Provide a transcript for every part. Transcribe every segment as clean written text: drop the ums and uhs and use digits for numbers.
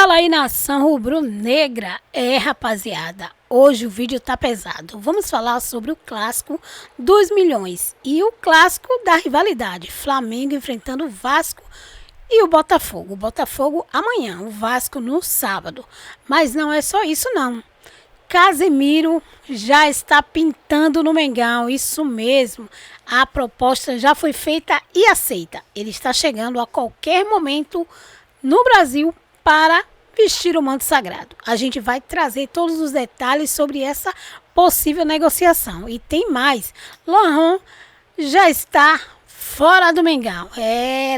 Fala aí, nação rubro-negra! Rapaziada, hoje o vídeo tá pesado. Vamos falar sobre o clássico dos milhões e o clássico da rivalidade. Flamengo enfrentando o Vasco e o Botafogo. O Botafogo amanhã, o Vasco no sábado. Mas não é só isso não. Casemiro já está pintando no Mengão, isso mesmo. A proposta já foi feita e aceita. Ele está chegando a qualquer momento no Brasil para vestir o manto sagrado. A gente vai trazer todos os detalhes sobre essa possível negociação. E tem mais. Lohan já está fora do Mengão.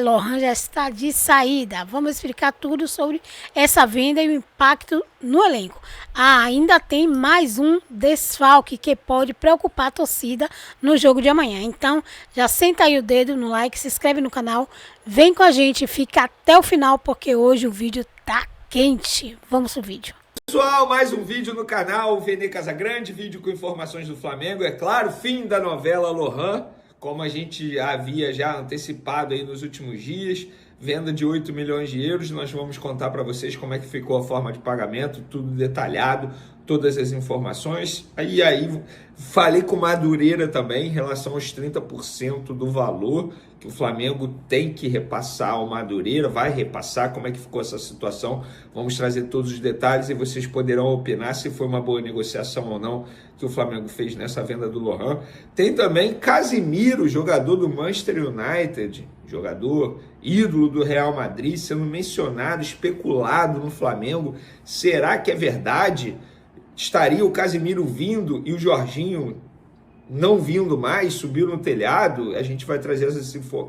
Lohan já está de saída. Vamos explicar tudo sobre essa venda e o impacto no elenco. Ainda tem mais um desfalque que pode preocupar a torcida no jogo de amanhã. Então, já senta aí o dedo no like, se inscreve no canal, vem com a gente, fica até o final porque hoje o vídeo tá quente. Vamos pro vídeo. Pessoal, mais um vídeo no canal Vene Casagrande, vídeo com informações do Flamengo. É claro, fim da novela Lohan, como a gente havia já antecipado aí nos últimos dias. Venda de 8 milhões de euros, nós vamos contar para vocês como é que ficou a forma de pagamento, tudo detalhado, todas as informações. E aí, falei com Madureira também em relação aos 30% do valor que o Flamengo tem que repassar ao Madureira, vai repassar, como é que ficou essa situação. Vamos trazer todos os detalhes e vocês poderão opinar se foi uma boa negociação ou não que o Flamengo fez nessa venda do Lohan. Tem também Casemiro, jogador do Manchester United, jogador ídolo do Real Madrid, sendo mencionado, especulado no Flamengo. Será que é verdade? Estaria o Casemiro vindo e o Jorginho não vindo mais, subiu no telhado? A gente vai trazer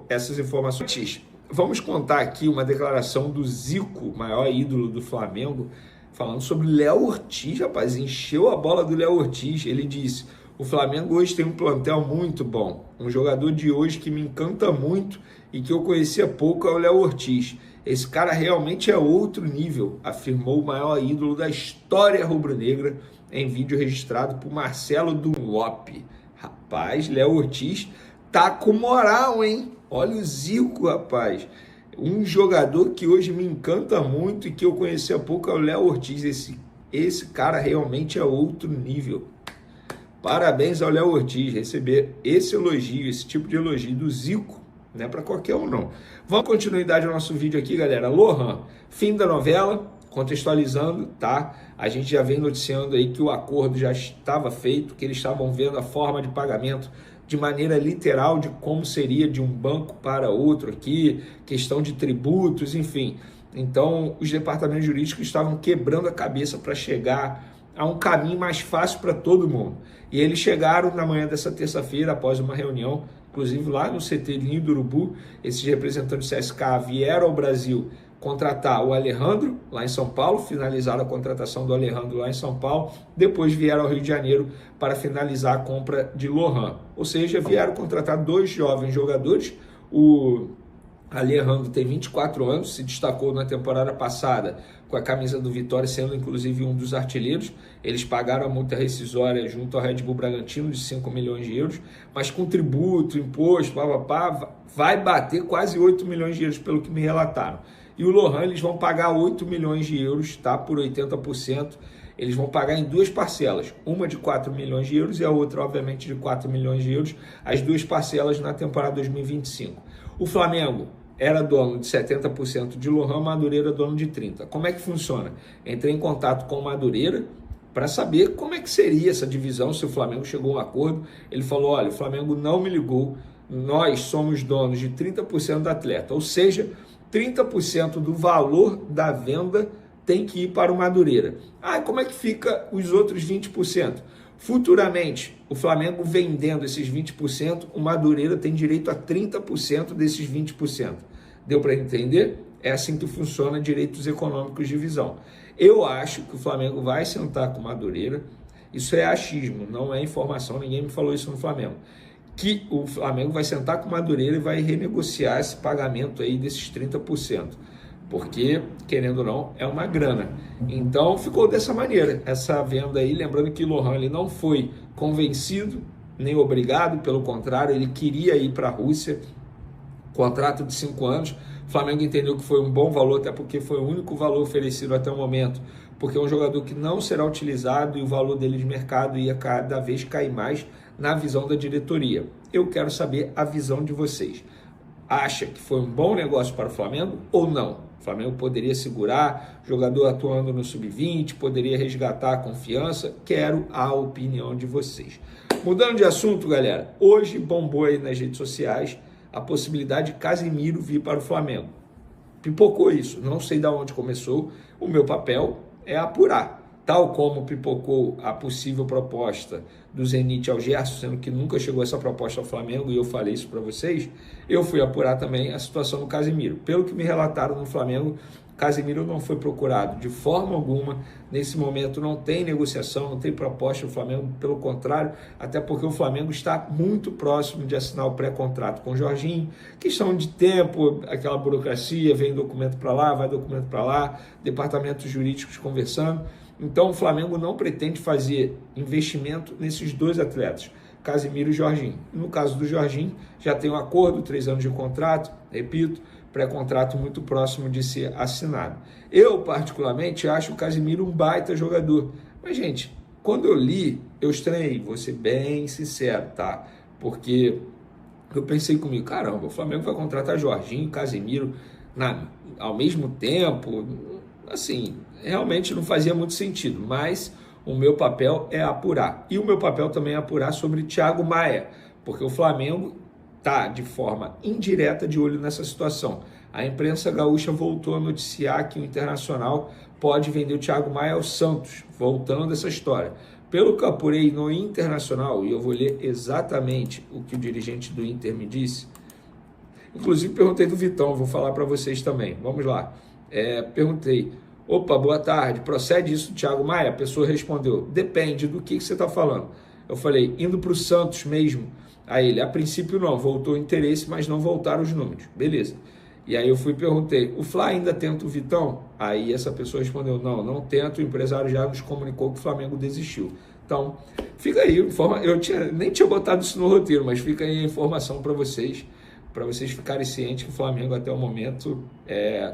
essas informações. Vamos contar aqui uma declaração do Zico, maior ídolo do Flamengo, falando sobre Léo Ortiz, rapaz, encheu a bola do Léo Ortiz. Ele disse: o Flamengo hoje tem um plantel muito bom, um jogador de hoje que me encanta muito e que eu conhecia pouco é o Léo Ortiz. Esse cara realmente é outro nível, afirmou o maior ídolo da história rubro-negra em vídeo registrado por Marcelo Dunlop. Rapaz, Léo Ortiz tá com moral, hein? Olha o Zico, rapaz. Um jogador que hoje me encanta muito e que eu conhecia pouco é o Léo Ortiz. Esse cara realmente é outro nível. Parabéns ao Léo Ortiz, receber esse elogio, esse tipo de elogio do Zico, não é para qualquer um não. Vamos continuidade ao nosso vídeo aqui, galera. Lohan, fim da novela, contextualizando, tá? A gente já vem noticiando aí que o acordo já estava feito, que eles estavam vendo a forma de pagamento de maneira literal de como seria de um banco para outro aqui, questão de tributos, enfim. Então, os departamentos jurídicos estavam quebrando a cabeça para chegar a um caminho mais fácil para todo mundo. E eles chegaram na manhã dessa terça-feira, após uma reunião, inclusive lá no CT Ninho do Urubu. Esses representantes do CSK vieram ao Brasil contratar o Alejandro, lá em São Paulo, finalizaram a contratação do Alejandro lá em São Paulo, depois vieram ao Rio de Janeiro para finalizar a compra de Lohan. Ou seja, vieram contratar dois jovens jogadores. O Alejandro tem 24 anos, se destacou na temporada passada com a camisa do Vitória, sendo inclusive um dos artilheiros. Eles pagaram a multa rescisória junto ao Red Bull Bragantino de 5 milhões de euros, mas com tributo, imposto, vai bater quase 8 milhões de euros, pelo que me relataram. E o Lohan, eles vão pagar 8 milhões de euros, tá? Por 80%. Eles vão pagar em duas parcelas, uma de 4 milhões de euros e a outra, obviamente, de 4 milhões de euros, as duas parcelas na temporada 2025. O Flamengo era dono de 70% de Lohan, Madureira dono de 30%. Como é que funciona? Entrei em contato com o Madureira para saber como é que seria essa divisão, se o Flamengo chegou a um acordo. Ele falou: olha, o Flamengo não me ligou, nós somos donos de 30% do atleta, ou seja, 30% do valor da venda tem que ir para o Madureira. Como é que fica os outros 20%? Futuramente, o Flamengo vendendo esses 20%, o Madureira tem direito a 30% desses 20%. Deu para entender? É assim que funciona direitos econômicos de divisão. Eu acho que o Flamengo vai sentar com o Madureira. Isso é achismo, não é informação, ninguém me falou isso no Flamengo. Que o Flamengo vai sentar com o Madureira e vai renegociar esse pagamento aí desses 30%. Porque, querendo ou não, é uma grana. Então, ficou dessa maneira, essa venda aí. Lembrando que o Lohan, ele não foi convencido, nem obrigado, pelo contrário, ele queria ir para a Rússia, contrato de 5 anos, O Flamengo entendeu que foi um bom valor, até porque foi o único valor oferecido até o momento, porque é um jogador que não será utilizado e o valor dele de mercado ia cada vez cair mais na visão da diretoria. Eu quero saber a visão de vocês. Acha que foi um bom negócio para o Flamengo ou não? O Flamengo poderia segurar, jogador atuando no sub-20, poderia resgatar a confiança. Quero a opinião de vocês. Mudando de assunto, galera, hoje bombou aí nas redes sociais a possibilidade de Casemiro vir para o Flamengo. Pipocou isso, não sei de onde começou, o meu papel é apurar. Tal como pipocou a possível proposta do Zenit ao Gerson, sendo que nunca chegou essa proposta ao Flamengo, e eu falei isso para vocês, eu fui apurar também a situação do Casemiro. Pelo que me relataram no Flamengo, Casemiro não foi procurado de forma alguma, nesse momento não tem negociação, não tem proposta do Flamengo, pelo contrário, até porque o Flamengo está muito próximo de assinar o pré-contrato com o Jorginho, questão de tempo, aquela burocracia, vem documento para lá, vai documento para lá, departamentos jurídicos conversando. Então o Flamengo não pretende fazer investimento nesses dois atletas, Casemiro e Jorginho. No caso do Jorginho, já tem um acordo, 3 anos de contrato, repito, pré-contrato muito próximo de ser assinado. Eu, particularmente, acho o Casemiro um baita jogador. Mas, gente, quando eu li, eu estranhei, vou ser bem sincero, tá? Porque eu pensei comigo, caramba, o Flamengo vai contratar Jorginho e Casemiro ao mesmo tempo. Assim, realmente não fazia muito sentido, mas o meu papel é apurar. E o meu papel também é apurar sobre Thiago Maia, porque o Flamengo está de forma indireta de olho nessa situação. A imprensa gaúcha voltou a noticiar que o Internacional pode vender o Thiago Maia ao Santos, voltando essa história. Pelo que eu apurei no Internacional, e eu vou ler exatamente o que o dirigente do Inter me disse, inclusive perguntei do Vitão, vou falar para vocês também, vamos lá. Perguntei, opa, boa tarde, procede isso, Thiago Maia? A pessoa respondeu, depende do que você está falando. Eu falei, indo para o Santos mesmo. Aí ele, a princípio não, voltou o interesse, mas não voltaram os números. Beleza. E aí eu fui e perguntei, o Fla ainda tenta o Vitão? Aí essa pessoa respondeu, não tenta, o empresário já nos comunicou que o Flamengo desistiu. Então, fica aí, eu nem tinha botado isso no roteiro, mas fica aí a informação para vocês ficarem cientes que o Flamengo até o momento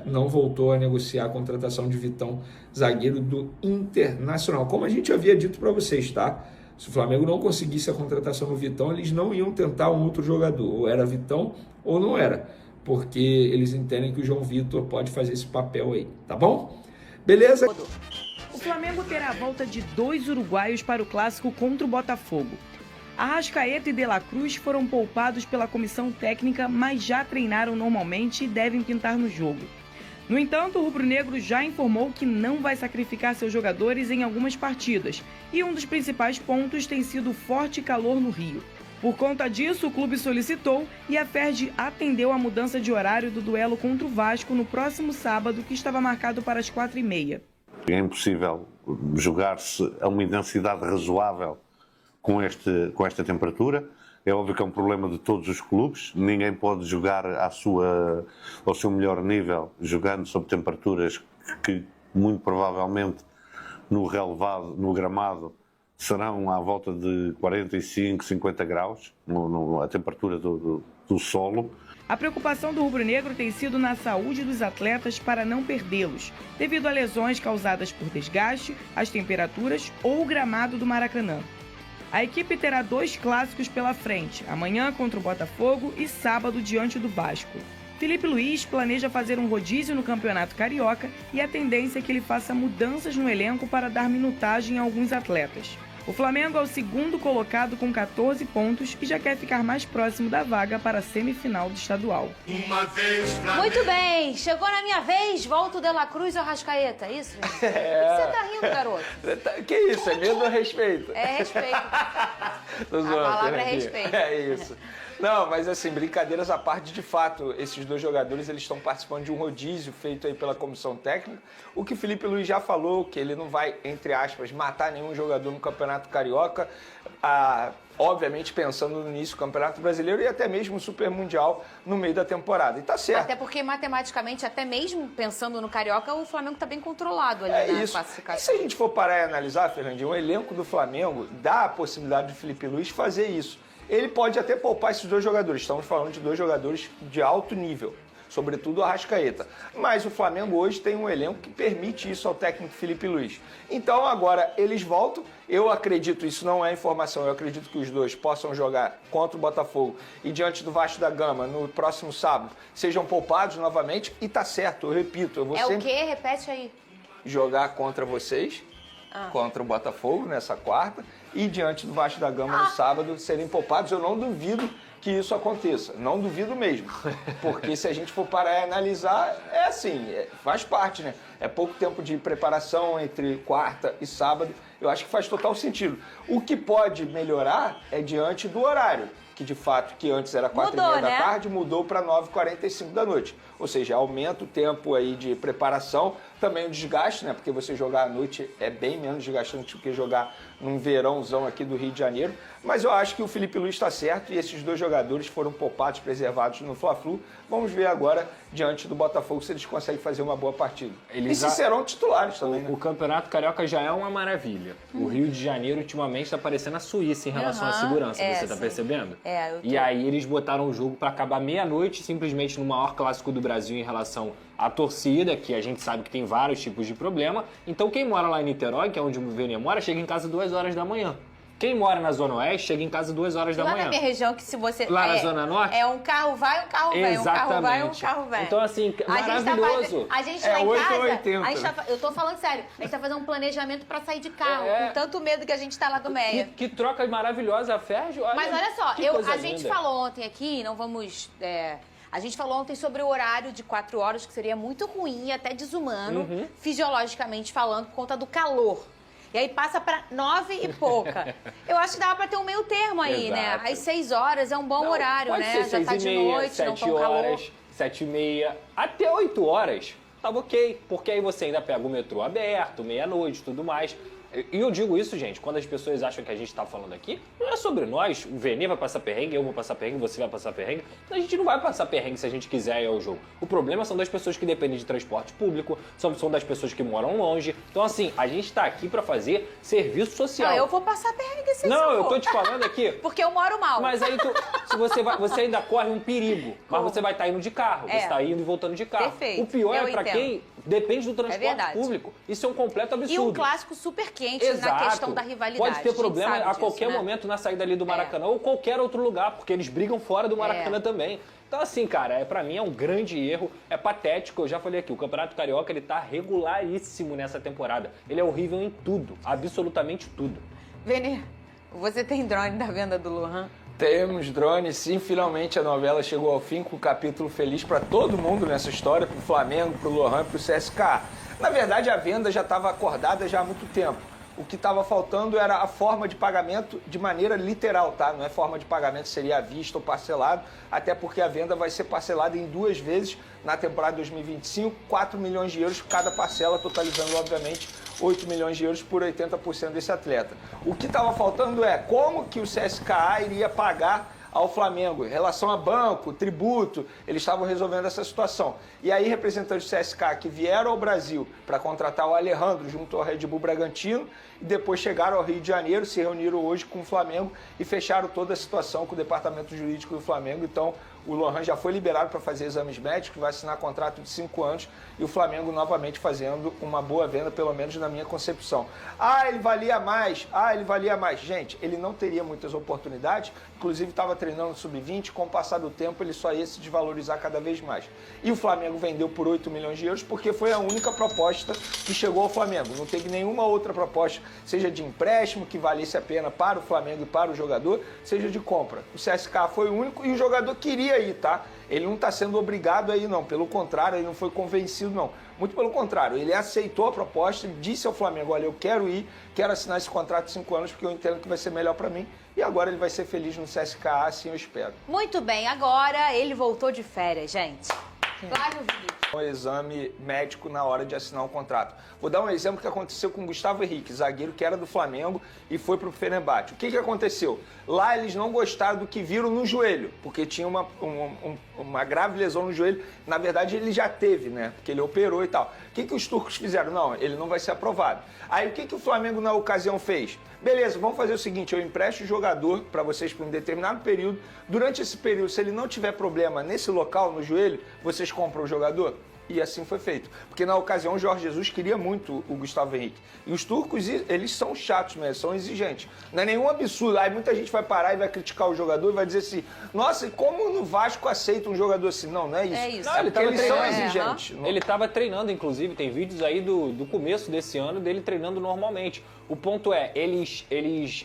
não voltou a negociar a contratação de Vitão, zagueiro do Internacional. Como a gente havia dito para vocês, tá? Se o Flamengo não conseguisse a contratação do Vitão, eles não iam tentar um outro jogador. Ou era Vitão ou não era. Porque eles entendem que o João Vitor pode fazer esse papel aí. Tá bom? Beleza? O Flamengo terá a volta de 2 uruguaios para o clássico contra o Botafogo. Arrascaeta e De La Cruz foram poupados pela comissão técnica, mas já treinaram normalmente e devem pintar no jogo. No entanto, o rubro-negro já informou que não vai sacrificar seus jogadores em algumas partidas, e um dos principais pontos tem sido o forte calor no Rio. Por conta disso, o clube solicitou e a Ferdi atendeu a mudança de horário do duelo contra o Vasco no próximo sábado, que estava marcado para as 4h30. É impossível jogar-se a uma intensidade razoável com esta temperatura. É óbvio que é um problema de todos os clubes. Ninguém pode jogar ao seu melhor nível, jogando sob temperaturas que muito provavelmente no relevado, no gramado, serão à volta de 45, 50 graus, a temperatura do solo. A preocupação do rubro-negro tem sido na saúde dos atletas para não perdê-los, devido a lesões causadas por desgaste, as temperaturas ou o gramado do Maracanã. A equipe terá 2 clássicos pela frente, amanhã contra o Botafogo e sábado diante do Vasco. Felipe Luiz planeja fazer um rodízio no Campeonato Carioca e a tendência é que ele faça mudanças no elenco para dar minutagem a alguns atletas. O Flamengo é o 2º colocado com 14 pontos e já quer ficar mais próximo da vaga para a semifinal do estadual. Muito bem, chegou na minha vez, volta o De La Cruz ou Arrascaeta, é isso? Por que você tá rindo, garoto? Que isso, é medo ou respeito? É respeito. A palavra é respeito. É isso. Não, mas assim, brincadeiras à parte, de fato, esses 2 jogadores eles estão participando de um rodízio feito aí pela comissão técnica. O que Felipe Luiz já falou, que ele não vai, entre aspas, matar nenhum jogador no Campeonato Carioca, obviamente pensando no início do Campeonato Brasileiro e até mesmo o Super Mundial no meio da temporada. E tá certo. Até porque, matematicamente, até mesmo pensando no Carioca, o Flamengo tá bem controlado ali na classificação. E se a gente for parar e analisar, Fernandinho, o elenco do Flamengo dá a possibilidade de Felipe Luiz fazer isso. Ele pode até poupar esses 2 jogadores. Estamos falando de 2 jogadores de alto nível. sobretudo o Arrascaeta. Mas o Flamengo hoje tem um elenco que permite isso ao técnico Felipe Luiz. Então agora eles voltam, eu acredito, isso não é informação, eu acredito que os dois possam jogar contra o Botafogo e diante do Vasco da Gama no próximo sábado, sejam poupados novamente, e tá certo, eu repito. Eu vou o quê? Repete aí. Jogar contra vocês, contra o Botafogo nessa quarta, e diante do Vasco da Gama no sábado serem poupados. Eu não duvido que isso aconteça, não duvido mesmo, porque se a gente for parar e analisar, é assim, faz parte, né? É pouco tempo de preparação entre quarta e sábado, eu acho que faz total sentido. O que pode melhorar é diante do horário, que de fato, que antes era 4h30 da tarde, mudou para 9h45 da noite. Ou seja, aumenta o tempo aí de preparação, também o desgaste, né? Porque você jogar à noite é bem menos desgastante do que jogar num verãozão aqui do Rio de Janeiro. Mas eu acho que o Felipe Luiz está certo e esses dois jogadores foram poupados, preservados no Fla-Flu. Vamos ver agora, diante do Botafogo, se eles conseguem fazer uma boa partida. E se serão titulares também, né? O Campeonato Carioca já é uma maravilha. O Rio de Janeiro, ultimamente, está parecendo a Suíça em relação à segurança. Você tá percebendo? Eu tô. E aí eles botaram o jogo para acabar meia-noite, simplesmente no maior clássico do Brasil em relação à torcida, que a gente sabe que tem vários tipos de problema. Então quem mora lá em Niterói, que é onde o Vênia mora, chega em casa 2 horas da manhã. Quem mora na Zona Oeste chega em casa 2 horas da manhã. Lá na minha região, que se você... Lá na Zona Norte? É um carro vai, um carro vem. Um carro vai, um carro vem. Então, assim, maravilhoso. A gente lá em 8 casa... ou 80. A gente eu tô falando sério. A gente tá fazendo um planejamento pra sair de carro. Com tanto medo que a gente tá lá do Meia. Que troca maravilhosa, Férgio. Mas olha só, a gente falou ontem aqui, não vamos... A gente falou ontem sobre o horário de 4 horas, que seria muito ruim, até desumano, fisiologicamente falando, por conta do calor. E aí passa pra 9 e pouca. Eu acho que dava pra ter um meio termo aí, né? Às 6 horas é um bom horário, pode né? Ser já tá de noite, não tão calor. 7h30, até 8 horas, tava ok. Porque aí você ainda pega o metrô aberto, meia-noite, tudo mais. E eu digo isso, gente, quando as pessoas acham que a gente tá falando aqui, não é sobre nós. O Vênia vai passar perrengue, eu vou passar perrengue, você vai passar perrengue. A gente não vai passar perrengue se a gente quiser ir ao jogo. O problema são das pessoas que dependem de transporte público, são das pessoas que moram longe. Então, assim, a gente tá aqui pra fazer serviço social. Não, eu vou passar perrengue se Não, eu tô te falando aqui. Porque eu moro mal. Mas aí, se você ainda corre um perigo, mas você vai estar indo de carro, você tá indo e voltando de carro. Perfeito. O pior é pra quem depende do transporte público. Isso é um completo absurdo. E um clássico super quente na questão da rivalidade. Pode ter problema a qualquer momento na saída ali do Maracanã ou qualquer outro lugar, porque eles brigam fora do Maracanã também. Então, assim, cara, pra mim é um grande erro, é patético. Eu já falei aqui, o Campeonato Carioca, ele tá regularíssimo nessa temporada. Ele é horrível em tudo, absolutamente tudo. Vênia, você tem drone da venda do Lohan? Temos drone, sim. Finalmente a novela chegou ao fim com um capítulo feliz para todo mundo nessa história, pro Flamengo, pro Lohan, pro CSKA. Na verdade, a venda já estava acordada já há muito tempo. O que estava faltando era a forma de pagamento de maneira literal, tá? Não é forma de pagamento, seria à vista ou parcelado, até porque a venda vai ser parcelada em 2 vezes na temporada 2025, 4 milhões de euros cada parcela, totalizando, obviamente, 8 milhões de euros por 80% desse atleta. O que estava faltando é como que o CSKA iria pagar ao Flamengo, em relação a banco, tributo, eles estavam resolvendo essa situação. E aí, representantes do CSKA que vieram ao Brasil para contratar o Alejandro junto ao Red Bull Bragantino e depois chegaram ao Rio de Janeiro, se reuniram hoje com o Flamengo e fecharam toda a situação com o departamento jurídico do Flamengo. Então, o Lohan já foi liberado para fazer exames médicos, vai assinar contrato de 5 anos e o Flamengo novamente fazendo uma boa venda, pelo menos na minha concepção. Ele valia mais. Ele valia mais. Gente, ele não teria muitas oportunidades, inclusive estava treinando no Sub-20, com o passar do tempo ele só ia se desvalorizar cada vez mais. E o Flamengo vendeu por 8 milhões de euros porque foi a única proposta que chegou ao Flamengo. Não teve nenhuma outra proposta, seja de empréstimo que valesse a pena para o Flamengo e para o jogador, seja de compra. O CSKA foi o único e o jogador queria ir, tá? Ele não está sendo obrigado a ir, não. Pelo contrário, ele não foi convencido, não. Muito pelo contrário, ele aceitou a proposta e disse ao Flamengo, olha, eu quero ir, quero assinar esse contrato de 5 anos porque eu entendo que vai ser melhor para mim. E agora ele vai ser feliz no CSKA, assim eu espero. Muito bem, agora ele voltou de férias, gente. Flávio Vinicius. o exame médico na hora de assinar o contrato. Vou dar um exemplo que aconteceu com o Gustavo Henrique, zagueiro que era do Flamengo e foi para o Fenerbahçe. O que aconteceu? Lá eles não gostaram do que viram no joelho, porque tinha uma grave lesão no joelho. Na verdade, ele já teve, né? Porque ele operou e tal. O que os turcos fizeram? Não, ele não vai ser aprovado. Aí o que o Flamengo na ocasião fez? Beleza, vamos fazer o seguinte, eu empresto o jogador para vocês por um determinado período. Durante esse período, se ele não tiver problema nesse local, no joelho, vocês compram o jogador? E assim foi feito. Porque na ocasião o Jorge Jesus queria muito o Gustavo Henrique. E os turcos, eles são chatos mesmo, são exigentes. Não é nenhum absurdo. Aí muita gente vai parar e vai criticar o jogador e vai dizer assim, nossa, e como no Vasco aceita um jogador assim? Não, não é isso. É isso. Não, Eles são exigentes. Ele estava treinando, inclusive, tem vídeos aí do começo desse ano dele treinando normalmente. O ponto é, eles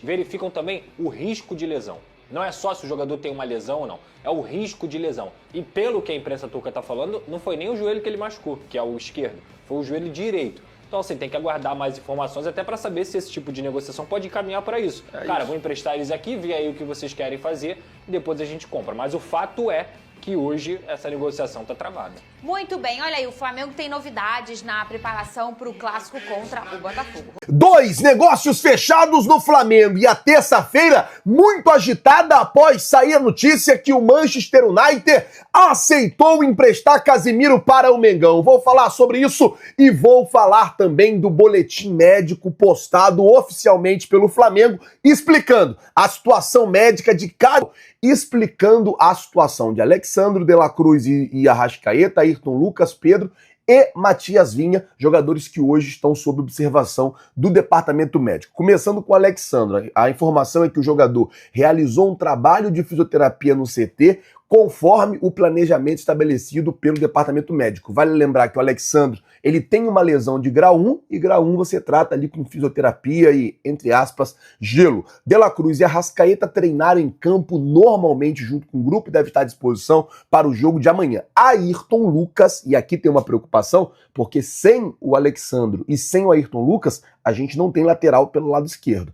verificam também o risco de lesão. Não é só se o jogador tem uma lesão ou não, é o risco de lesão. E pelo que a imprensa turca está falando, não foi nem o joelho que ele machucou, que é o esquerdo, foi o joelho direito. Então, assim, tem que aguardar mais informações até para saber se esse tipo de negociação pode encaminhar para isso. Cara, vou emprestar eles aqui, ver aí o que vocês querem fazer e depois a gente compra. Mas o fato é que hoje essa negociação está travada. Muito bem, olha aí, o Flamengo tem novidades na preparação para o clássico contra o Botafogo. 2 negócios fechados no Flamengo e a terça-feira muito agitada após sair a notícia que o Manchester United aceitou emprestar Casemiro para o Mengão. Vou falar sobre isso e vou falar também do boletim médico postado oficialmente pelo Flamengo, explicando a situação médica de cada, explicando a situação de Alexandre de la Cruz e Arrascaeta, Ayrton Lucas, Pedro e Matias Vinha, jogadores que hoje estão sob observação do departamento médico. Começando com o Alexandre, a informação é que o jogador realizou um trabalho de fisioterapia no CT conforme o planejamento estabelecido pelo departamento médico. Vale lembrar que o Alexandre, ele tem uma lesão de grau 1 e grau 1 você trata ali com fisioterapia e, entre aspas, gelo. De la Cruz e Arrascaeta treinaram em campo normalmente junto com o grupo e deve estar à disposição para o jogo de amanhã. Ayrton Lucas, e aqui tem uma preocupação, porque sem o Alexandre e sem o Ayrton Lucas, a gente não tem lateral pelo lado esquerdo.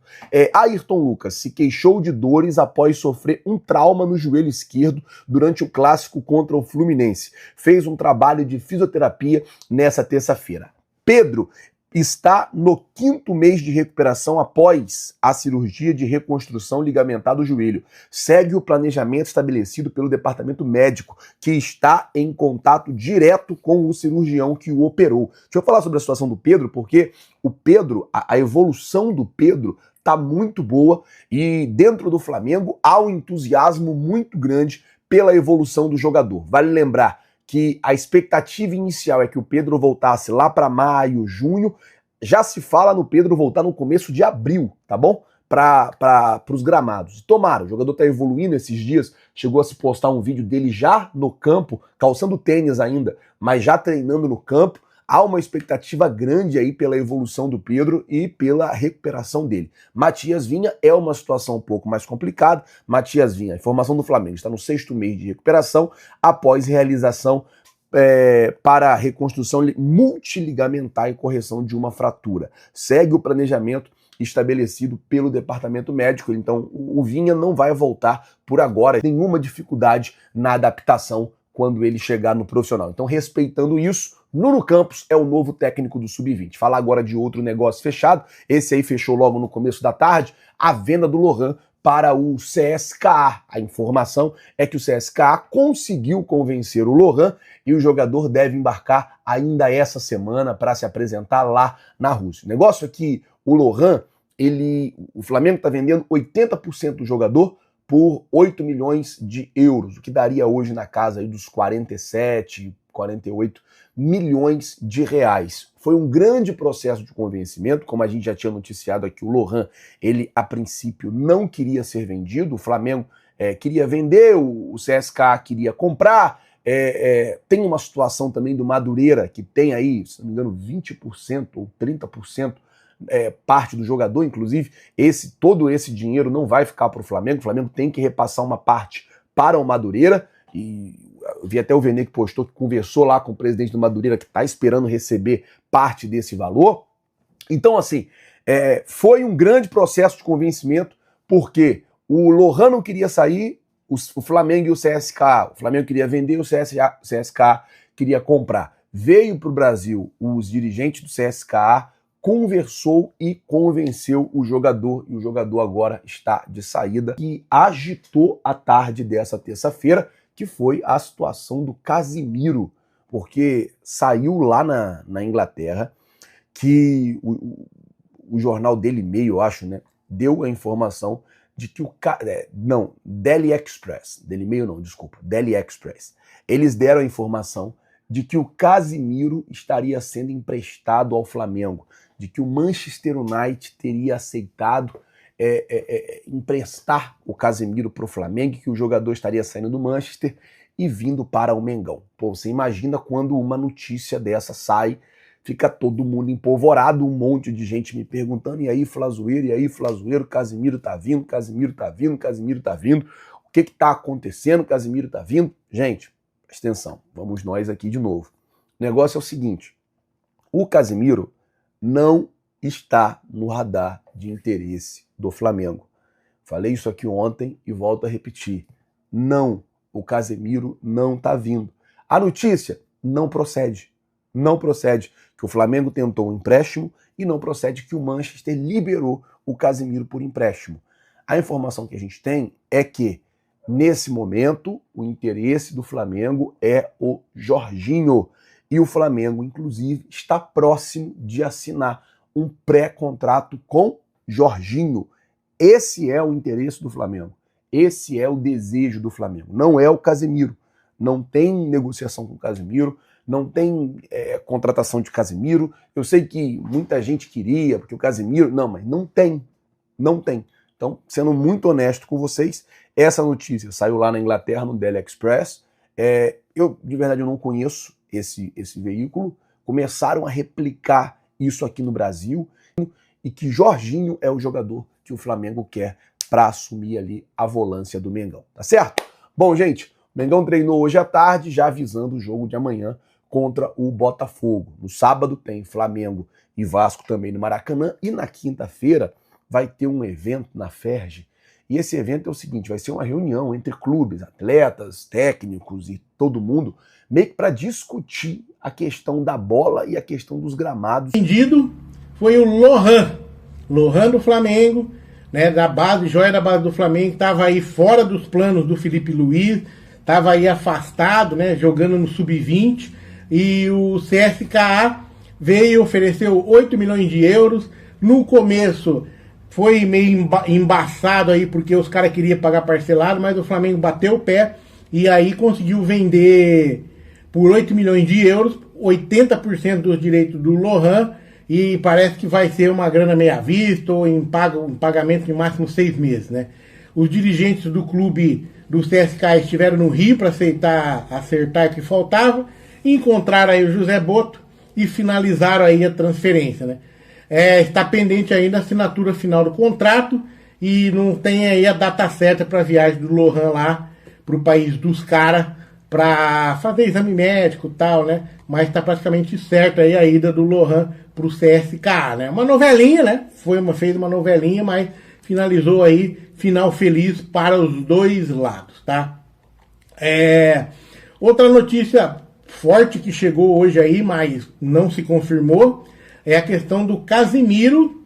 Ayrton Lucas se queixou de dores após sofrer um trauma no joelho esquerdo durante o clássico contra o Fluminense. Fez um trabalho de fisioterapia nessa terça-feira. Pedro está no 5º mês de recuperação após a cirurgia de reconstrução ligamentar do joelho. Segue o planejamento estabelecido pelo departamento médico, que está em contato direto com o cirurgião que o operou. Deixa eu falar sobre a situação do Pedro, porque o Pedro, a evolução do Pedro está muito boa e dentro do Flamengo há um entusiasmo muito grande pela evolução do jogador. Vale lembrar que a expectativa inicial é que o Pedro voltasse lá para maio, junho. Já se fala no Pedro voltar no começo de abril, tá bom? Para os gramados. Tomara, o jogador está evoluindo esses dias, chegou a se postar um vídeo dele já no campo, calçando tênis ainda, mas já treinando no campo. Há uma expectativa grande aí pela evolução do Pedro e pela recuperação dele. Matias Vinha é uma situação um pouco mais complicada. Matias Vinha, a informação do Flamengo, está no 6º mês de recuperação após realização para reconstrução multiligamentar e correção de uma fratura. Segue o planejamento estabelecido pelo departamento médico, então o Vinha não vai voltar por agora. Nenhuma dificuldade na adaptação quando ele chegar no profissional. Então, respeitando isso, Nuno Campos é o novo técnico do Sub-20. Falar agora de outro negócio fechado, esse aí fechou logo no começo da tarde, a venda do Lohan para o CSKA. A informação é que o CSKA conseguiu convencer o Lohan e o jogador deve embarcar ainda essa semana para se apresentar lá na Rússia. O negócio é que o Lohan, o Flamengo está vendendo 80% do jogador por 8 milhões de euros, o que daria hoje na casa aí dos 47, 48 milhões de reais. Foi um grande processo de convencimento, como a gente já tinha noticiado aqui, o Lohan, ele a princípio não queria ser vendido, o Flamengo queria vender, o CSKA queria comprar, tem uma situação também do Madureira, que tem aí, se não me engano, 20% ou 30% parte do jogador, inclusive, todo esse dinheiro não vai ficar para o Flamengo tem que repassar uma parte para o Madureira, e eu vi até o Vene que postou que conversou lá com o presidente do Madureira, que está esperando receber parte desse valor. Então, assim, foi um grande processo de convencimento, porque o Lohan não queria sair, o Flamengo e o CSKA, o Flamengo queria vender, o CSKA queria comprar. veio para o Brasil os dirigentes do CSKA, conversou e convenceu o jogador, e o jogador agora está de saída, e agitou a tarde dessa terça-feira, que foi a situação do Casimiro, porque saiu lá na Inglaterra que o jornal Daily Mail, eu acho, né, deu a informação de que Daily Express, Daily Mail não, desculpa, Daily Express, eles deram a informação de que o Casimiro estaria sendo emprestado ao Flamengo, de que o Manchester United teria aceitado emprestar o Casemiro para o Flamengo, que o jogador estaria saindo do Manchester e vindo para o Mengão. Pô, você imagina quando uma notícia dessa sai, fica todo mundo empolvorado, um monte de gente me perguntando, e aí, Flazoeiro, Casemiro tá vindo, Casemiro tá vindo, Casemiro tá vindo, o que tá acontecendo, Casemiro tá vindo? Gente, presta atenção, vamos nós aqui de novo. O negócio é o seguinte, o Casemiro não está no radar de interesse do Flamengo. Falei isso aqui ontem e volto a repetir. Não, o Casemiro não está vindo. A notícia não procede. Não procede que o Flamengo tentou um empréstimo e não procede que o Manchester liberou o Casemiro por empréstimo. A informação que a gente tem é que, nesse momento, o interesse do Flamengo é o Jorginho. E o Flamengo, inclusive, está próximo de assinar um pré-contrato com Jorginho. Esse é o interesse do Flamengo. Esse é o desejo do Flamengo. Não é o Casemiro. Não tem negociação com o Casemiro, não tem contratação de Casemiro. Eu sei que muita gente queria, porque o Casemiro... Não, mas não tem. Não tem. Então, sendo muito honesto com vocês, essa notícia saiu lá na Inglaterra, no Daily Express. De verdade, eu não conheço esse veículo. Começaram a replicar isso aqui no Brasil, e que Jorginho é o jogador que o Flamengo quer para assumir ali a volância do Mengão, tá certo? Bom, gente, o Mengão treinou hoje à tarde, já avisando o jogo de amanhã contra o Botafogo. No sábado tem Flamengo e Vasco também no Maracanã, e na quinta-feira vai ter um evento na Ferge, e esse evento é o seguinte, vai ser uma reunião entre clubes, atletas, técnicos e todo mundo, meio que para discutir a questão da bola e a questão dos gramados. Vendido foi o Lohan do Flamengo, né, da base, joia da base do Flamengo, estava aí fora dos planos do Felipe Luiz, estava aí afastado, né, jogando no Sub-20, e o CSKA veio, ofereceu 8 milhões de euros, no começo foi meio embaçado aí, porque os caras queriam pagar parcelado, mas o Flamengo bateu o pé, e aí conseguiu vender por 8 milhões de euros, 80% dos direitos do Lohan, e parece que vai ser uma grana meia à vista ou em pagamento de máximo 6 meses, né? Os dirigentes do clube do CSKA estiveram no Rio para acertar o que faltava, encontraram aí o José Boto e finalizaram aí a transferência, né? Está pendente ainda a assinatura final do contrato e não tem aí a data certa para a viagem do Lohan lá para o país dos caras, para fazer exame médico e tal, né? Mas está praticamente certo aí a ida do Lohan para o CSKA, né? Uma novelinha, né? Fez uma novelinha, mas finalizou aí, final feliz para os dois lados, tá? Outra notícia forte que chegou hoje aí, mas não se confirmou, é a questão do Casemiro,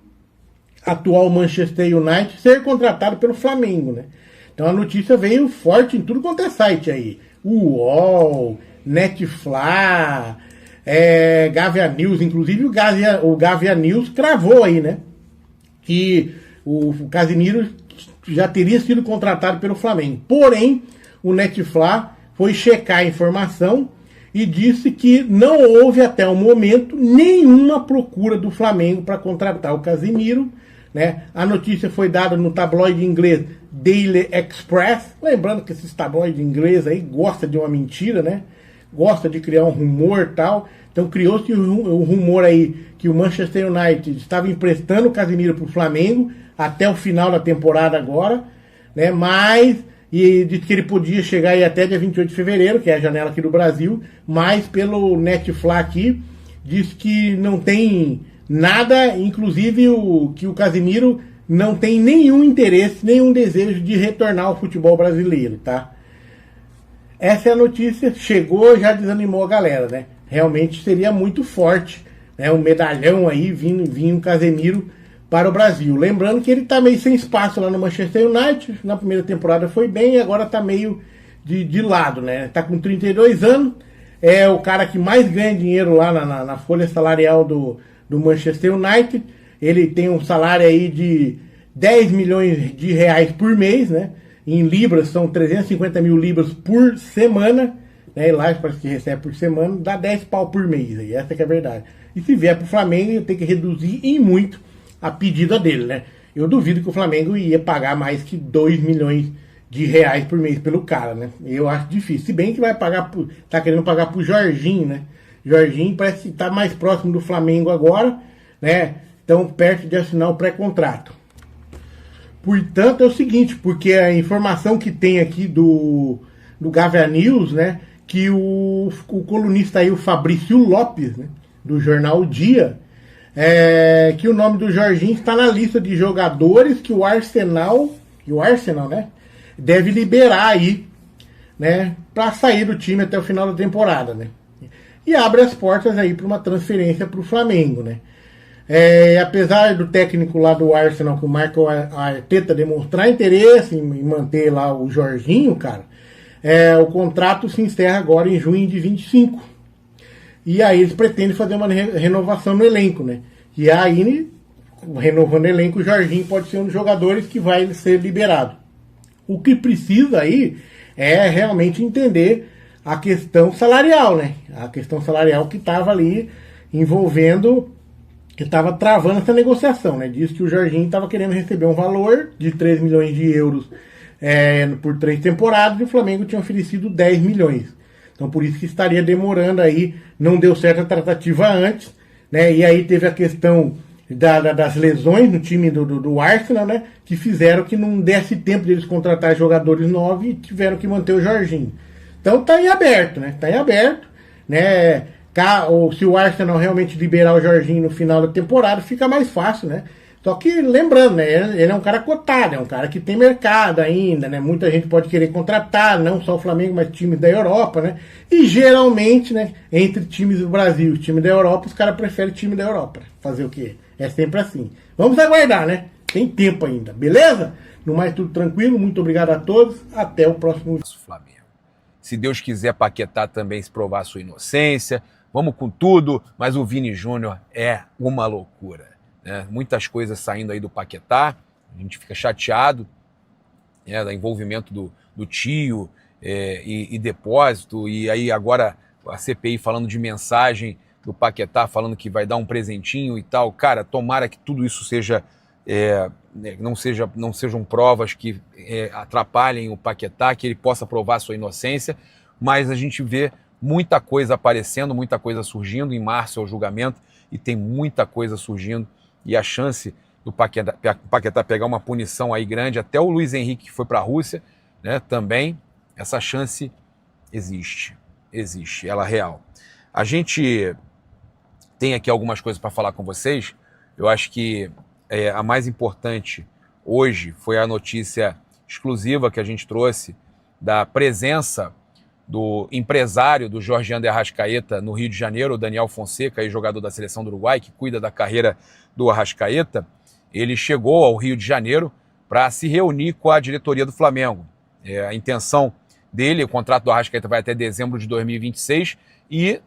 atual Manchester United, ser contratado pelo Flamengo, né? Então a notícia veio forte em tudo quanto é site aí. UOL, Netflix, Gavia News, inclusive o Gavia News cravou aí, né? Que o Casemiro já teria sido contratado pelo Flamengo. Porém, o Netflix foi checar a informação e disse que não houve até o momento nenhuma procura do Flamengo para contratar o Casemiro, né? A notícia foi dada no tabloide inglês Daily Express, lembrando que esses tabloides ingleses aí gostam de uma mentira, né? Gosta de criar um rumor e tal. Então criou-se o rumor aí que o Manchester United estava emprestando o Casemiro para o Flamengo até o final da temporada agora, né? E disse que ele podia chegar aí até dia 28 de fevereiro, que é a janela aqui do Brasil, mas pelo Netflix aqui, diz que não tem nada, inclusive que o Casemiro não tem nenhum interesse, nenhum desejo de retornar ao futebol brasileiro, tá? Essa é a notícia, chegou, já desanimou a galera, né? realmente seria muito forte, né? Um medalhão aí, vinha um Casemiro para o Brasil. Lembrando que ele está meio sem espaço lá no Manchester United, na primeira temporada foi bem, e agora está meio de lado, né? Está com 32 anos, é o cara que mais ganha dinheiro lá na folha salarial do Manchester United. Ele tem um salário aí de 10 milhões de reais por mês, né? Em libras são 350 mil libras por semana, né? E lá parece que recebe por semana, dá 10 pau por mês, aí, essa que é a verdade. E se vier pro Flamengo, tem que reduzir em muito a pedida dele, né? Eu duvido que o Flamengo ia pagar mais que 2 milhões de reais por mês pelo cara, né? Eu acho difícil. Se bem que vai pagar, tá querendo pagar pro Jorginho, né? Jorginho parece que tá mais próximo do Flamengo agora, né? Então, perto de assinar o pré-contrato. Portanto, é o seguinte, porque a informação que tem aqui do Gavia News, né? Que o colunista aí, o Fabrício Lopes, né, do jornal O Dia, que o nome do Jorginho está na lista de jogadores que o Arsenal, né, deve liberar aí, né, para sair do time até o final da temporada, né? E abre as portas aí para uma transferência para o Flamengo, né? Apesar do técnico lá do Arsenal, que o Michael Arteta, demonstrar interesse em manter lá o Jorginho, cara, o contrato se encerra agora em junho de 25. E aí eles pretendem fazer uma renovação no elenco, né? E aí, renovando o elenco, o Jorginho pode ser um dos jogadores que vai ser liberado. O que precisa aí é realmente entender a questão salarial, né? A questão salarial que estava ali envolvendo, que estava travando essa negociação, né? Diz que o Jorginho estava querendo receber um valor de 3 milhões de euros por 3 temporadas, e o Flamengo tinha oferecido 10 milhões. Então por isso que estaria demorando aí, não deu certo a tratativa antes, né? E aí teve a questão das lesões no time do Arsenal, né? Que fizeram que não desse tempo deles contratar jogadores novos e tiveram que manter o Jorginho. Então tá em aberto, né? Tá em aberto, né? Ou se o Arsenal realmente liberar o Jorginho no final da temporada, fica mais fácil, né? Só que, lembrando, né, ele é um cara cotado, é um cara que tem mercado ainda, né? Muita gente pode querer contratar, não só o Flamengo, mas times da Europa, né? E geralmente, né, entre times do Brasil e time da Europa, os caras preferem time da Europa. Fazer o quê? É sempre assim. Vamos aguardar, né? Tem tempo ainda, beleza? No mais, tudo tranquilo, muito obrigado a todos, até o próximo vídeo. Flamengo. Se Deus quiser, Paquetá também se provar a sua inocência, vamos com tudo, mas o Vini Júnior é uma loucura. Né? Muitas coisas saindo aí do Paquetá, a gente fica chateado, né, do envolvimento do tio e depósito, e aí agora a CPI falando de mensagem do Paquetá, falando que vai dar um presentinho e tal. Cara, tomara que tudo isso seja, não sejam provas que atrapalhem o Paquetá, que ele possa provar sua inocência, mas a gente vê muita coisa aparecendo, muita coisa surgindo. Em março é o julgamento e tem muita coisa surgindo, e a chance do Paquetá pegar uma punição aí grande, até o Luiz Henrique que foi para a Rússia, né, também, essa chance existe, ela é real. A gente tem aqui algumas coisas para falar com vocês. Eu acho que a mais importante hoje foi a notícia exclusiva que a gente trouxe da presença do empresário do Jorge Ander Arrascaeta no Rio de Janeiro, o Daniel Fonseca, aí, jogador da seleção do Uruguai, que cuida da carreira do Arrascaeta. Ele chegou ao Rio de Janeiro para se reunir com a diretoria do Flamengo. A intenção dele, o contrato do Arrascaeta vai até dezembro de 2026, e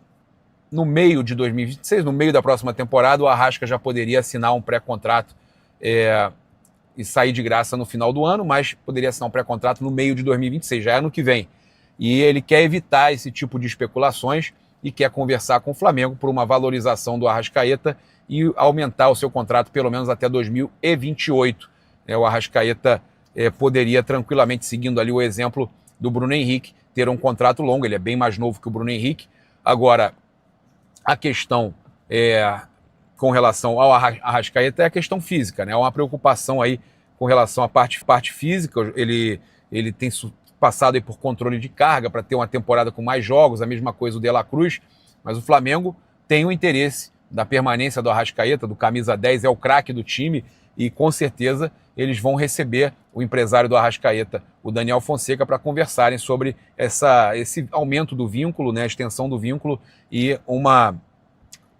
no meio de 2026, no meio da próxima temporada, o Arrasca já poderia assinar um pré-contrato e sair de graça no final do ano, mas poderia assinar um pré-contrato no meio de 2026, já é ano que vem. E ele quer evitar esse tipo de especulações e quer conversar com o Flamengo por uma valorização do Arrascaeta e aumentar o seu contrato pelo menos até 2028. O Arrascaeta poderia tranquilamente, seguindo ali o exemplo do Bruno Henrique, ter um contrato longo. Ele é bem mais novo que o Bruno Henrique. Agora, a questão com relação ao Arrascaeta é a questão física, né? Há uma preocupação aí com relação à parte física. Ele tem passado aí por controle de carga para ter uma temporada com mais jogos, a mesma coisa o De La Cruz, mas o Flamengo tem o interesse da permanência do Arrascaeta, do camisa 10, é o craque do time, e com certeza eles vão receber o empresário do Arrascaeta, o Daniel Fonseca, para conversarem sobre esse aumento do vínculo, né, a extensão do vínculo e uma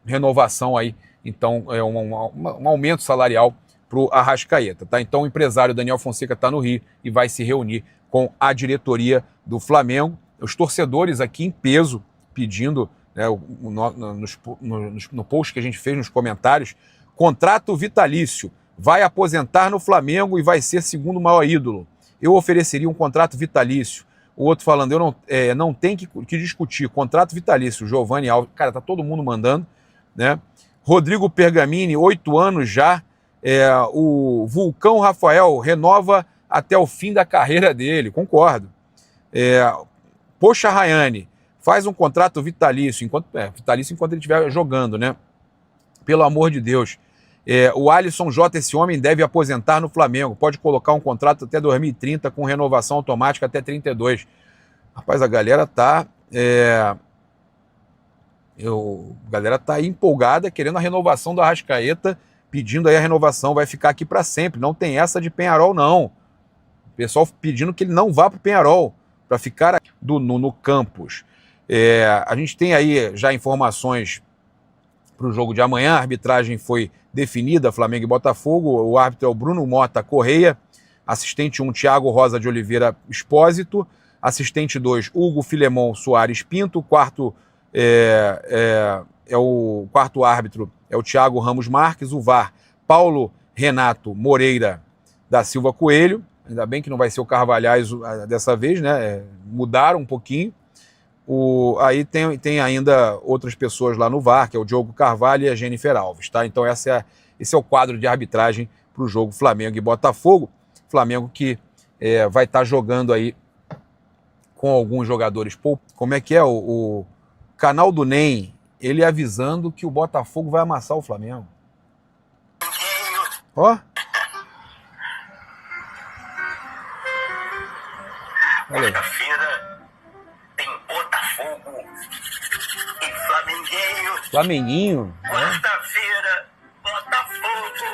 renovação aí, então um aumento salarial para o Arrascaeta, tá? Então o empresário Daniel Fonseca está no Rio e vai se reunir com a diretoria do Flamengo, os torcedores aqui em peso pedindo, né, no post que a gente fez nos comentários, contrato vitalício, vai aposentar no Flamengo e vai ser segundo maior ídolo. Eu ofereceria um contrato vitalício. O outro falando, não tem que discutir, contrato vitalício, Giovanni Alves, cara, tá todo mundo mandando, né? Rodrigo Pergamini, 8 anos já, o Vulcão Rafael renova até o fim da carreira dele, concordo. Poxa Rayane, faz um contrato vitalício enquanto ele estiver jogando, né? Pelo amor de Deus. O Alisson J, esse homem deve aposentar no Flamengo. Pode colocar um contrato até 2030 com renovação automática até 32. Rapaz, a galera tá aí empolgada, querendo a renovação do Arrascaeta, pedindo aí a renovação, vai ficar aqui para sempre. Não tem essa de Peñarol, não. O pessoal pedindo que ele não vá para o Peñarol, para ficar no campus. A gente tem aí já informações para o jogo de amanhã. A arbitragem foi definida, Flamengo e Botafogo. O árbitro é o Bruno Mota Correia, assistente 1, Thiago Rosa de Oliveira Expósito, assistente 2, Hugo Filemon Soares Pinto, quarto o quarto árbitro é o Thiago Ramos Marques, o VAR, Paulo Renato Moreira da Silva Coelho, ainda bem que não vai ser o Carvalhais dessa vez, né? Mudaram um pouquinho. Aí tem ainda outras pessoas lá no VAR, que é o Diogo Carvalho e a Jennifer Alves, tá? Então esse é o quadro de arbitragem para o jogo Flamengo e Botafogo. Flamengo que vai estar jogando aí com alguns jogadores. Como é que é o canal do NEM, ele avisando que o Botafogo vai amassar o Flamengo. Ó. Olha aí. Quarta-feira tem Botafogo e Flamenguinho. Flamenguinho? Quarta-feira, Botafogo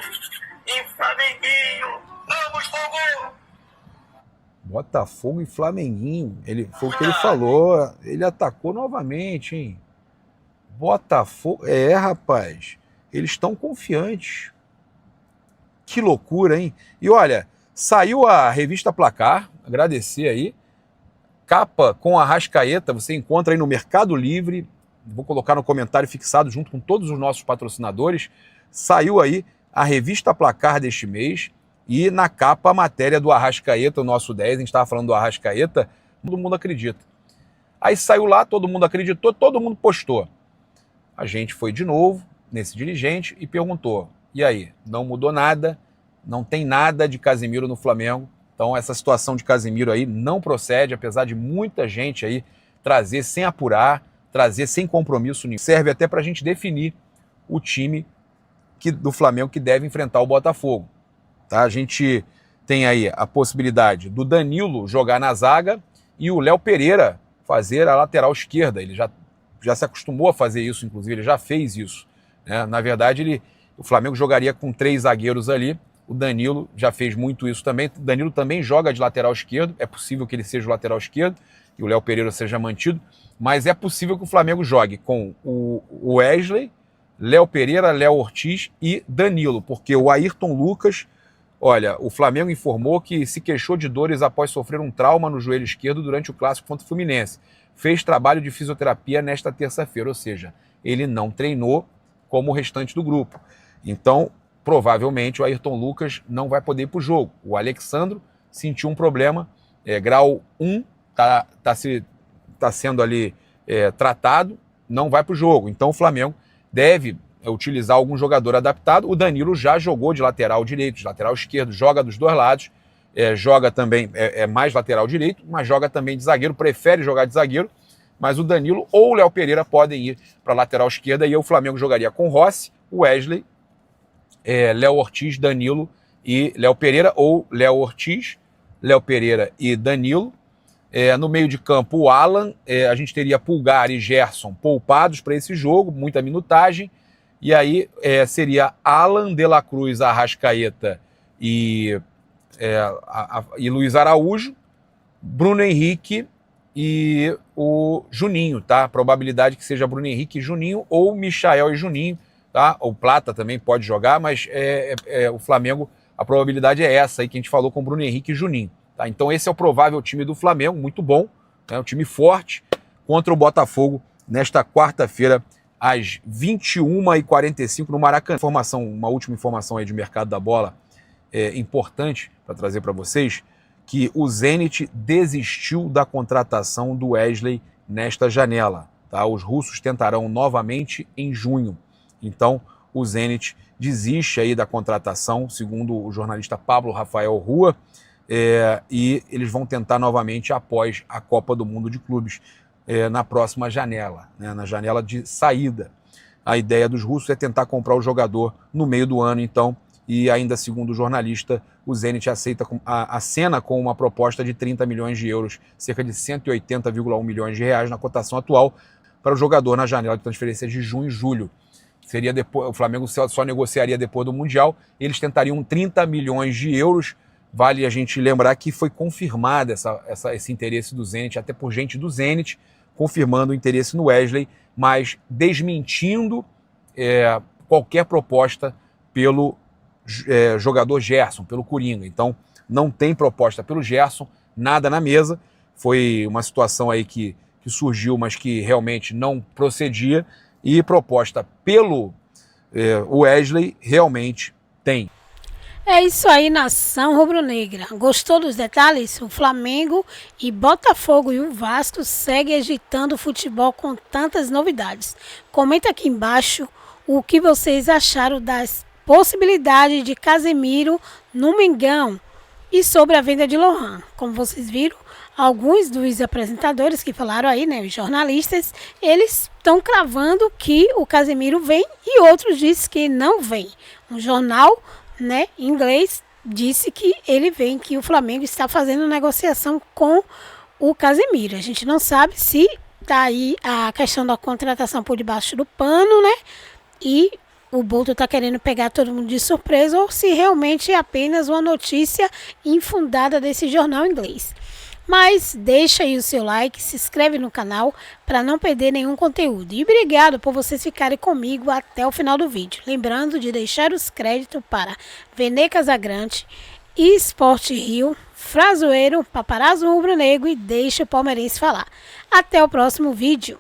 e Flamenguinho. Vamos, Fogo! Botafogo e Flamenguinho. Foi o que ele falou. Ele atacou novamente, hein? Botafogo. Rapaz. Eles estão confiantes. Que loucura, hein? E olha, saiu a revista Placar. Agradecer aí. Capa com a Arrascaeta. Você encontra aí no Mercado Livre. Vou colocar no comentário fixado junto com todos os nossos patrocinadores. Saiu aí a revista Placar deste mês. E na capa a matéria do Arrascaeta, o nosso 10, a gente estava falando do Arrascaeta, todo mundo acredita. Aí saiu lá, todo mundo acreditou, todo mundo postou. A gente foi de novo nesse dirigente e perguntou, e aí, não mudou nada, não tem nada de Casemiro no Flamengo, então essa situação de Casemiro aí não procede, apesar de muita gente aí trazer sem apurar, trazer sem compromisso nenhum. Serve até para a gente definir o time do Flamengo que deve enfrentar o Botafogo. Tá? A gente tem aí a possibilidade do Danilo jogar na zaga e o Léo Pereira fazer a lateral esquerda. Ele já se acostumou a fazer isso, inclusive, ele já fez isso. Né? Na verdade, o Flamengo jogaria com 3 zagueiros ali. O Danilo já fez muito isso também. O Danilo também joga de lateral esquerdo. É possível que ele seja o lateral esquerdo e o Léo Pereira seja mantido. Mas é possível que o Flamengo jogue com o Wesley, Léo Pereira, Léo Ortiz e Danilo. Porque o Ayrton Lucas... Olha, o Flamengo informou que se queixou de dores após sofrer um trauma no joelho esquerdo durante o clássico contra o Fluminense. Fez trabalho de fisioterapia nesta terça-feira, ou seja, ele não treinou como o restante do grupo. Então, provavelmente, o Ayrton Lucas não vai poder ir para o jogo. O Alexandro sentiu um problema, grau 1, está sendo ali tratado, não vai para o jogo. Então, o Flamengo deve utilizar algum jogador adaptado. O Danilo já jogou de lateral direito, de lateral esquerdo, joga dos dois lados, joga também, mais lateral direito, mas joga também de zagueiro, prefere jogar de zagueiro, mas o Danilo ou o Léo Pereira podem ir para a lateral esquerda, e aí o Flamengo jogaria com Rossi, Wesley, Léo Ortiz, Danilo e Léo Pereira, ou Léo Ortiz, Léo Pereira e Danilo. No meio de campo, o Alan, a gente teria Pulgar e Gerson poupados para esse jogo, muita minutagem. E aí seria Alan de la Cruz, Arrascaeta e Luiz Araújo, Bruno Henrique e o Juninho, tá? A probabilidade que seja Bruno Henrique e Juninho, ou Michael e Juninho, tá? O Plata também pode jogar, mas o Flamengo, a probabilidade é essa aí que a gente falou com Bruno Henrique e Juninho, tá? Então esse é o provável time do Flamengo, muito bom, né? Um time forte contra o Botafogo nesta quarta-feira às 21h45 no Maracanã. Uma última informação aí de mercado da bola importante para trazer para vocês, que o Zenit desistiu da contratação do Wesley nesta janela, tá? Os russos tentarão novamente em junho. Então, o Zenit desiste aí da contratação, segundo o jornalista Pablo Rafael Rua, e eles vão tentar novamente após a Copa do Mundo de Clubes, na próxima janela, né? Na janela de saída. A ideia dos russos é tentar comprar o jogador no meio do ano, então, e ainda segundo o jornalista, o Zenit acena com uma proposta de 30 milhões de euros, cerca de 180,1 milhões de reais na cotação atual, para o jogador na janela de transferência de junho e julho. Seria depois, o Flamengo só negociaria depois do Mundial, eles tentariam 30 milhões de euros. Vale a gente lembrar que foi confirmado esse interesse do Zenit, até por gente do Zenit, confirmando o interesse no Wesley, mas desmentindo qualquer proposta pelo jogador Gerson, pelo Coringa. Então, não tem proposta pelo Gerson, nada na mesa. Foi uma situação aí que surgiu, mas que realmente não procedia. E proposta pelo Wesley realmente tem. É isso aí, nação rubro-negra. Gostou dos detalhes? O Flamengo e Botafogo e o Vasco seguem agitando o futebol com tantas novidades. Comenta aqui embaixo o que vocês acharam das possibilidades de Casemiro no Mengão e sobre a venda de Lohan. Como vocês viram, alguns dos apresentadores que falaram aí, né, os jornalistas, eles estão cravando que o Casemiro vem e outros dizem que não vem. Um jornal, né, inglês disse que ele vem, que o Flamengo está fazendo negociação com o Casemiro. A gente não sabe se tá aí a questão da contratação por debaixo do pano, né? E o Boto tá querendo pegar todo mundo de surpresa, ou se realmente é apenas uma notícia infundada desse jornal inglês. Mas deixa aí o seu like, se inscreve no canal para não perder nenhum conteúdo. E obrigado por vocês ficarem comigo até o final do vídeo. Lembrando de deixar os créditos para Vene Casagrande, Esporte Rio, Frazoeiro, Paparazzo Rubro Negro e deixa o palmeirense falar. Até o próximo vídeo.